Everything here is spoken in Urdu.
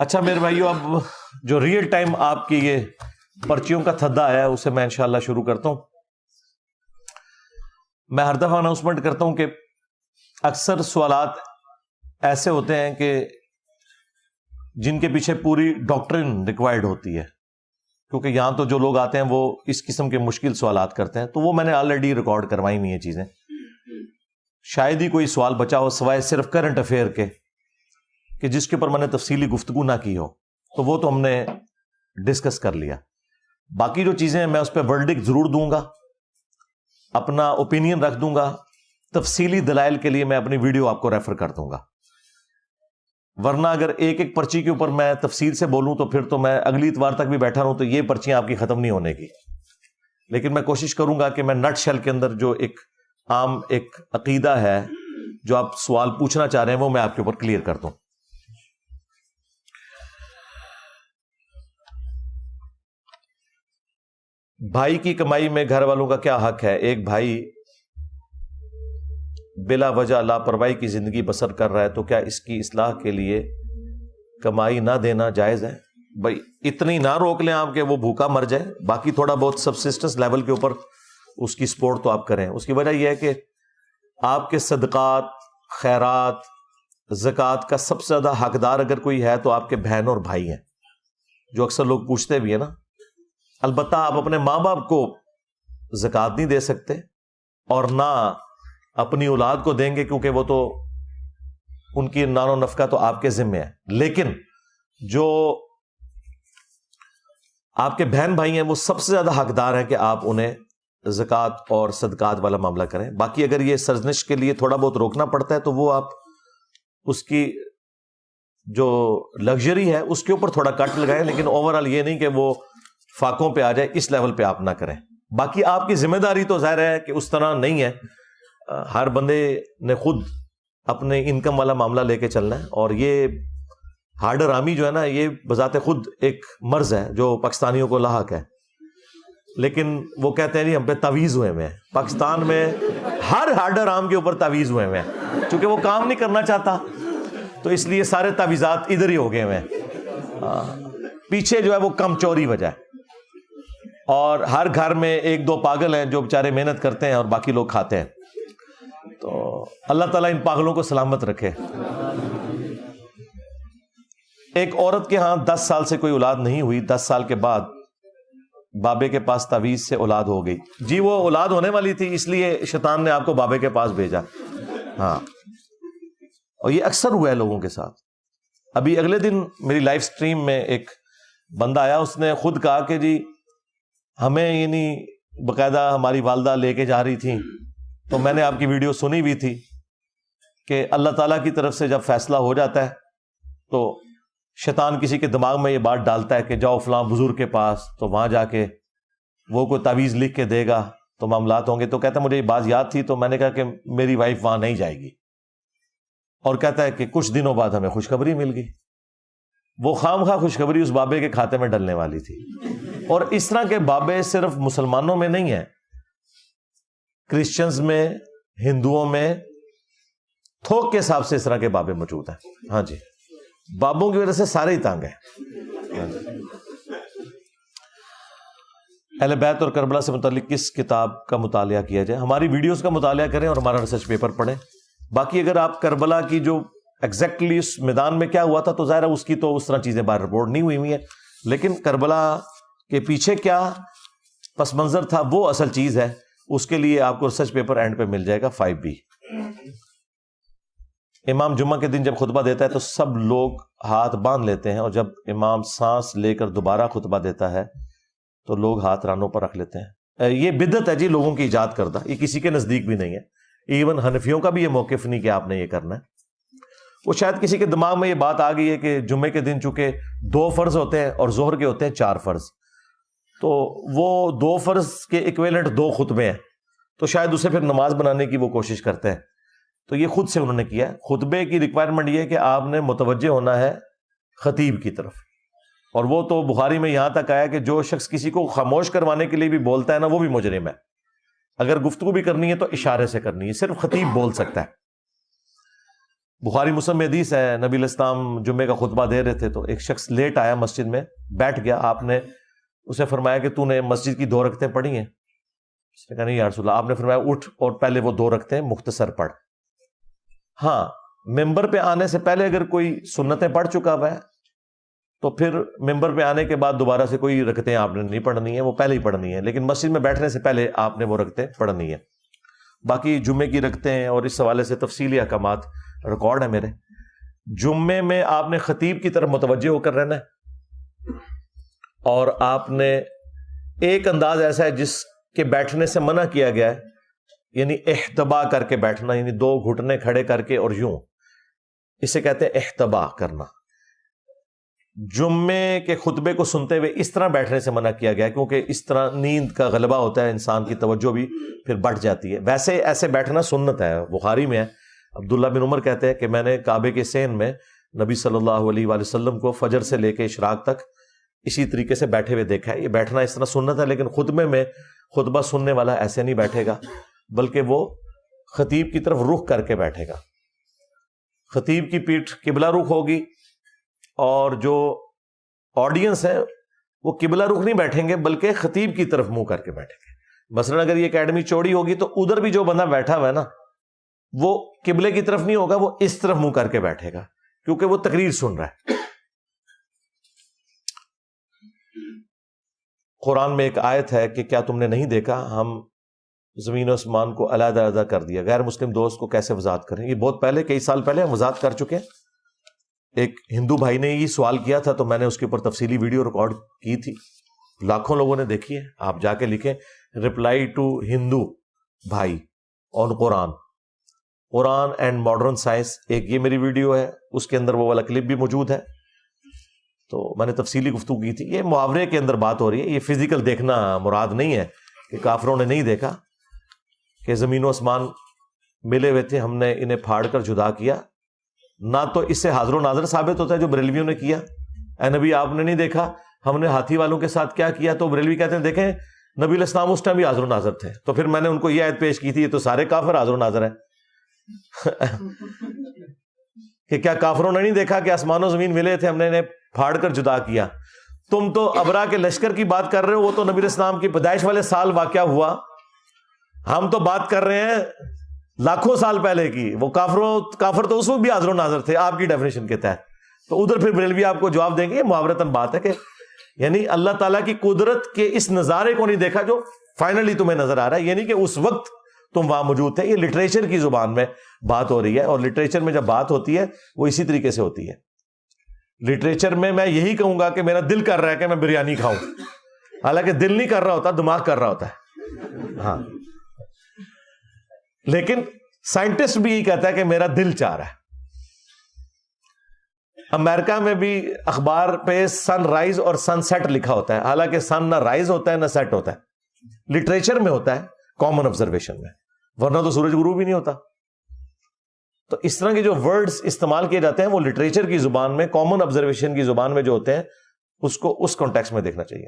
اچھا میرے بھائیو، اب جو ریئل ٹائم آپ کی یہ پرچیوں کا تھدا ہے اسے میں انشاءاللہ شروع کرتا ہوں. میں ہر دفعہ اناؤنسمنٹ کرتا ہوں کہ اکثر سوالات ایسے ہوتے ہیں کہ جن کے پیچھے پوری ڈاکٹرن ریکوائرڈ ہوتی ہے، کیونکہ یہاں تو جو لوگ آتے ہیں وہ اس قسم کے مشکل سوالات کرتے ہیں، تو وہ میں نے آلریڈی ریکارڈ کروائی ہوئی ہیں چیزیں. شاید ہی کوئی سوال بچا ہو سوائے صرف کرنٹ افیئر کے کہ جس کے اوپر میں نے تفصیلی گفتگو نہ کی ہو، تو وہ تو ہم نے ڈسکس کر لیا. باقی جو چیزیں ہیں میں اس پہ ورڈکٹ ضرور دوں گا، اپنا اوپینین رکھ دوں گا. تفصیلی دلائل کے لیے میں اپنی ویڈیو آپ کو ریفر کر دوں گا، ورنہ اگر ایک ایک پرچی کے اوپر میں تفصیل سے بولوں تو پھر تو میں اگلی اتوار تک بھی بیٹھا رہوں تو یہ پرچیاں آپ کی ختم نہیں ہونے کی. لیکن میں کوشش کروں گا کہ میں نٹ شیل کے اندر جو ایک عام ایک عقیدہ ہے جو آپ سوال پوچھنا چاہ رہے ہیں وہ میں آپ کے اوپر کلیئر کر دوں. بھائی کی کمائی میں گھر والوں کا کیا حق ہے؟ ایک بھائی بلا وجہ لاپرواہی کی زندگی بسر کر رہا ہے تو کیا اس کی اصلاح کے لیے کمائی نہ دینا جائز ہے؟ بھائی اتنی نہ روک لیں آپ کہ وہ بھوکا مر جائے، باقی تھوڑا بہت سبسسٹنس لیول کے اوپر اس کی سپورٹ تو آپ کریں. اس کی وجہ یہ ہے کہ آپ کے صدقات، خیرات، زکوٰۃ کا سب سے زیادہ حقدار اگر کوئی ہے تو آپ کے بہن اور بھائی ہیں، جو اکثر لوگ پوچھتے بھی ہیں نا. البتہ آپ اپنے ماں باپ کو زکوٰۃ نہیں دے سکتے اور نہ اپنی اولاد کو دیں گے، کیونکہ وہ تو ان کی نان و نفقہ تو آپ کے ذمہ ہے. لیکن جو آپ کے بہن بھائی ہیں وہ سب سے زیادہ حقدار ہیں کہ آپ انہیں زکوٰۃ اور صدقات والا معاملہ کریں. باقی اگر یہ سرزنش کے لیے تھوڑا بہت روکنا پڑتا ہے تو وہ آپ اس کی جو لگژری ہے اس کے اوپر تھوڑا کٹ لگائیں، لیکن اوورآل یہ نہیں کہ وہ فاقوں پہ آ جائے، اس لیول پہ آپ نہ کریں. باقی آپ کی ذمہ داری تو ظاہر ہے کہ اس طرح نہیں ہے، ہر بندے نے خود اپنے انکم والا معاملہ لے کے چلنا ہے. اور یہ ہارڈر آرمی جو ہے نا، یہ بذات خود ایک مرض ہے جو پاکستانیوں کو لاحق ہے. لیکن وہ کہتے ہیں جی ہم پہ تعویذ ہوئے ہوئے ہیں. پاکستان میں ہر ہارڈر عام کے اوپر تعویذ ہوئے ہوئے ہیں، چونکہ وہ کام نہیں کرنا چاہتا تو اس لیے سارے تعویذات ادھر ہی ہو گئے ہوئے ہیں. پیچھے جو ہے وہ کم چوری وجہ ہے، اور ہر گھر میں ایک دو پاگل ہیں جو بیچارے محنت کرتے ہیں اور باقی لوگ کھاتے ہیں. تو اللہ تعالیٰ ان پاگلوں کو سلامت رکھے. ایک عورت کے ہاں 10 سال سے کوئی اولاد نہیں ہوئی، 10 سال کے بعد بابے کے پاس تعویذ سے اولاد ہو گئی. جی وہ اولاد ہونے والی تھی، اس لیے شیطان نے آپ کو بابے کے پاس بھیجا. ہاں، اور یہ اکثر ہوا ہے لوگوں کے ساتھ. ابھی اگلے دن میری لائیو سٹریم میں ایک بندہ آیا، اس نے خود کہا کہ جی ہمیں یعنی باقاعدہ ہماری والدہ لے کے جا رہی تھی تو میں نے آپ کی ویڈیو سنی ہوئی تھی کہ اللہ تعالیٰ کی طرف سے جب فیصلہ ہو جاتا ہے تو شیطان کسی کے دماغ میں یہ بات ڈالتا ہے کہ جاؤ فلاں بزرگ کے پاس، تو وہاں جا کے وہ کوئی تعویذ لکھ کے دے گا تو معاملات ہوں گے. تو کہتا ہے مجھے یہ بات یاد تھی تو میں نے کہا کہ میری وائف وہاں نہیں جائے گی. اور کہتا ہے کہ کچھ دنوں بعد ہمیں خوشخبری مل گئی. وہ خواہ خوشخبری اس بابے کے کھاتے میں ڈلنے والی تھی. اور اس طرح کے بابے صرف مسلمانوں میں نہیں ہیں، کرسچنز میں، ہندوؤں میں تھوک کے حساب سے اس طرح کے بابے موجود ہیں. ہاں جی، بابوں کی وجہ سے سارے ہی تانگ ہیں. ہاں جی. اہل بیت اور کربلا سے متعلق کس کتاب کا مطالعہ کیا جائے؟ ہماری ویڈیوز کا مطالعہ کریں اور ہمارا ریسرچ پیپر پڑھیں. باقی اگر آپ کربلا کی جو ایگزیکٹلی اس میدان میں کیا ہوا تھا تو ظاہر ہے اس کی تو اس طرح چیزیں باہر رپورٹ نہیں ہوئی ہیں، لیکن کربلا کے پیچھے کیا پس منظر تھا وہ اصل چیز ہے. اس کے لیے آپ کو ریسرچ پیپر اینڈ پہ مل جائے گا 5B. امام جمعہ کے دن جب خطبہ دیتا ہے تو سب لوگ ہاتھ باندھ لیتے ہیں، اور جب امام سانس لے کر دوبارہ خطبہ دیتا ہے تو لوگ ہاتھ رانوں پر رکھ لیتے ہیں. یہ بدعت ہے جی، لوگوں کی ایجاد کردہ، یہ کسی کے نزدیک بھی نہیں ہے. ایون حنفیوں کا بھی یہ موقف نہیں کہ آپ نے یہ کرنا ہے. وہ شاید کسی کے دماغ میں یہ بات آ گئی ہے کہ جمعے کے دن چونکہ 2 فرض ہوتے ہیں اور ظہر کے ہوتے ہیں 4 فرض، تو وہ 2 فرض کے ایکویلنٹ 2 خطبے ہیں، تو شاید اسے پھر نماز بنانے کی وہ کوشش کرتے ہیں. تو یہ خود سے انہوں نے کیا ہے. خطبے کی ریکوائرمنٹ یہ ہے کہ آپ نے متوجہ ہونا ہے خطیب کی طرف، اور وہ تو بخاری میں یہاں تک آیا کہ جو شخص کسی کو خاموش کروانے کے لیے بھی بولتا ہے نا وہ بھی مجرم ہے. اگر گفتگو بھی کرنی ہے تو اشارے سے کرنی ہے، صرف خطیب بول سکتا ہے. بخاری مسلم میں حدیث ہے، نبی علیہ السلام جمعے کا خطبہ دے رہے تھے تو ایک شخص لیٹ آیا مسجد میں، بیٹھ گیا. آپ نے اسے فرمایا کہ تو نے مسجد کی 2 رکعتیں پڑھی ہیں؟ اس نے کہا نہیں یا رسول اللہ. آپ نے فرمایا اٹھ اور پہلے وہ 2 رکعتیں مختصر پڑھ. ہاں ممبر پہ آنے سے پہلے اگر کوئی سنتیں پڑھ چکا ہوا ہے تو پھر ممبر پہ آنے کے بعد دوبارہ سے کوئی رکعتیں آپ نے نہیں پڑھنی ہیں، وہ پہلے ہی پڑھنی ہیں. لیکن مسجد میں بیٹھنے سے پہلے آپ نے وہ رکعتیں پڑھنی ہیں. باقی جمعے کی رکعتیں اور اس حوالے سے تفصیلی احکامات ریکارڈ ہے میرے. جمعے میں آپ نے خطیب کی طرف متوجہ ہو کر رہنا ہے، اور آپ نے ایک انداز ایسا ہے جس کے بیٹھنے سے منع کیا گیا ہے، یعنی احتبا کر کے بیٹھنا، یعنی 2 گھٹنے کھڑے کر کے اور یوں، اسے کہتے ہیں احتبا کرنا. جمعے کے خطبے کو سنتے ہوئے اس طرح بیٹھنے سے منع کیا گیا ہے کیونکہ اس طرح نیند کا غلبہ ہوتا ہے، انسان کی توجہ بھی پھر بڑھ جاتی ہے. ویسے ایسے بیٹھنا سنت ہے، بخاری میں ہے. عبداللہ بن عمر کہتے ہیں کہ میں نے کعبے کے سین میں نبی صلی اللہ علیہ وآلہ وسلم کو فجر سے لے کے اشراق تک اسی طریقے سے بیٹھے ہوئے دیکھا ہے. یہ بیٹھنا اس طرح سنت ہے، لیکن خطبے میں خطبہ سننے والا ایسے نہیں بیٹھے گا، بلکہ وہ خطیب کی طرف رخ کر کے بیٹھے گا. خطیب کی پیٹھ قبلہ رخ ہوگی، اور جو آڈینس ہے وہ قبلہ رخ نہیں بیٹھیں گے بلکہ خطیب کی طرف منہ کر کے بیٹھیں گے. مثلا اگر یہ اکیڈمی چوڑی ہوگی تو ادھر بھی جو بندہ بیٹھا ہوا ہے نا وہ قبلے کی طرف نہیں ہوگا، وہ اس طرف منہ کر کے بیٹھے گا کیونکہ وہ تقریر سن رہا ہے. قرآن میں ایک آیت ہے کہ کیا تم نے نہیں دیکھا ہم زمین و آسمان کو علیحدہ علیحدہ کر دیا. غیر مسلم دوست کو کیسے وضاحت کریں؟ یہ بہت پہلے، کئی سال پہلے ہم وضاحت کر چکے ہیں. ایک ہندو بھائی نے یہ سوال کیا تھا تو میں نے اس کے اوپر تفصیلی ویڈیو ریکارڈ کی تھی، لاکھوں لوگوں نے دیکھی ہے. آپ جا کے لکھیں رپلائی ٹو ہندو بھائی آن قرآن اینڈ ماڈرن سائنس، ایک یہ میری ویڈیو ہے، اس کے اندر وہ والا کلپ بھی موجود ہے. تو میں نے تفصیلی گفتگو کی تھی. یہ محاورے کے اندر بات ہو رہی ہے، یہ فزیکل دیکھنا مراد نہیں ہے کہ کافروں نے نہیں دیکھا کہ زمین و آسمان ملے ہوئے تھے، ہم نے انہیں پھاڑ کر جدا کیا. نہ تو اس سے حاضر و ناظر ثابت ہوتا ہے جو بریلویوں نے کیا. اے نبی آپ نے نہیں دیکھا ہم نے ہاتھی والوں کے ساتھ کیا کیا؟ تو بریلوی کہتے ہیں دیکھیں نبی علیہ السلام اس ٹائم بھی حاضر و ناظر تھے. تو پھر میں نے ان کو یہ آیت پیش کی تھی، یہ تو سارے کافر حاضر و ناظر ہیں کہ کیا کافروں نے نہیں دیکھا کہ آسمان و زمین ملے تھے، ہم نے انہیں پھاڑ کر جدا کیا؟ تم تو ابرا کے لشکر کی بات کر رہے ہو، وہ تو نبی علیہ السلام کی پیدائش والے سال واقعہ ہوا. ہم تو بات کر رہے ہیں لاکھوں سال پہلے کی. وہ کافر تو اس وقت بھی حاضر و ناظر تھے آپ کی ڈیفینیشن کے تحت. تو ادھر پھر بریلوی آپ کو جواب دیں گے. یہ محاورتاً بات ہے کہ یعنی اللہ تعالیٰ کی قدرت کے اس نظارے کو نہیں دیکھا جو فائنلی تمہیں نظر آ رہا ہے، یعنی کہ اس وقت تم وہاں موجود تھے. یہ لٹریچر کی زبان میں بات ہو رہی ہے، اور لٹریچر میں جب بات ہوتی ہے وہ اسی طریقے سے ہوتی ہے. لٹریچر میں یہی کہوں گا کہ میرا دل کر رہا ہے کہ میں بریانی کھاؤں، حالانکہ دل نہیں کر رہا ہوتا، دماغ کر رہا ہوتا ہے. ہاں لیکن سائنٹسٹ بھی یہی کہتا ہے کہ میرا دل چاہ رہا ہے. امریکہ میں بھی اخبار پہ سن رائز اور سن سیٹ لکھا ہوتا ہے، حالانکہ سن نہ رائز ہوتا ہے نہ سیٹ ہوتا ہے. لٹریچر میں ہوتا ہے، کامن آبزرویشن میں، ورنہ تو سورج غروب ہی نہیں ہوتا. تو اس طرح کے جو ورڈز استعمال کیے جاتے ہیں وہ لٹریچر کی زبان میں، کامن آبزرویشن کی زبان میں جو ہوتے ہیں، اس کو اس کانٹیکسٹ میں دیکھنا چاہیے.